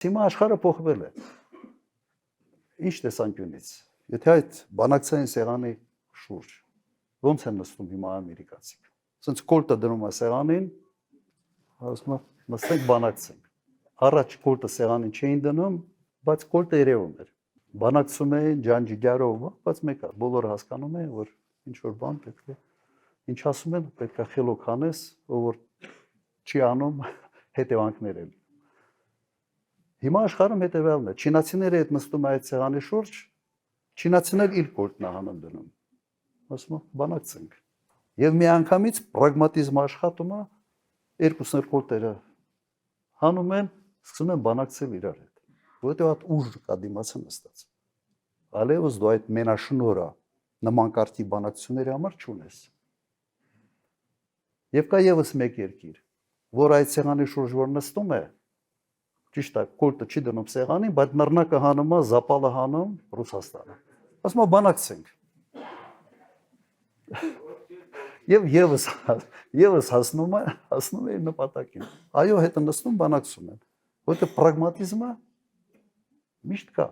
Հիմա աշխարհը փոխվել է։ Ինչ տեսանկյունից։ Եթե այդ բանակցային սեղանի շուրջ ոնց են նստում հիմա ամերիկացիք։ Սենց կոլտը դնում է սեղանին, ասում է նստենք բանակցենք։ Առաջ կոլտը սեղանին չէին դնում, բայց կոլտը երևում էր։ Բանակցում էին ջանջիգարով, բայց մեկը բոլորը հասկանում են, որ ինչ որ բան պետք է, ինչ ասում են, պետք է խելոք անես, ով որ չի անում հետևանքներ են։ Հիմա աշխարհում հետևյալն է, չինացիները հետ նստում այդ սեղանի շուրջ, չինացիներ իր կոլտն հանում դնում։ Ասում են բանակցենք։ Եվ միանգամից պրագմատիզմը աշխատում է, երկուսն էլ կոլտերը հանում են, սկսում են բանակցել իրար հետ։ Որովհետև այդ ուժ կա դիմացը նստած։ Ալևս դու այդ մենաշնորհը նման կարգի բանակցությունների համար չունես։ Եվ կա եւս մեկ երկիր, որ այդ սեղանի շուրջ որ նստում է, ճիշտ է, կոլտը չի դնում սեղանին, բայց նռնակը հանում է, զապալը հանում Ռուսաստանը։ Ասում է բանակցենք։ Եվ եւս հասնում է իր նպատակին։ Այո, հետը նստում բանակցում են։ Որտեղ պրագմատիզմը միշտ կա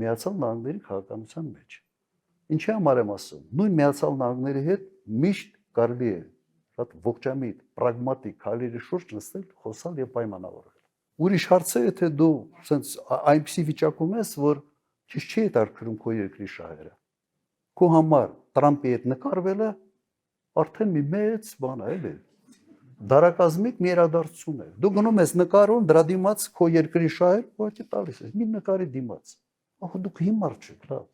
Միացյալ Նահանգների քաղաքականության մեջ։ Ինչի համար եմ ասում։ Նույն Միացյալ Նահանգների հետ միշտ կարելի է շատ ողջամիտ, պրագմատիկ քայլերի շուրջ նստել, խոսալ եւ պայմանավորվել։ Ուրիշ հարց է, թե դու sense այնպիսի վիճակում ես, որ քիչ չի հետաքրքրում քո երկրի շահերը։ Քո համար Տրամպի հետ նկարվելը արդեն մի մեծ բան է, էլի։ Դարակազմիկ մի իրադարձություն է։ Դու գնում ես նկարում, դրա դիմաց քո երկրի շահեր, ուղղակի տալիս ես, մի նկարի դիմաց։ Ահա դուք հիմար չեք, լավ։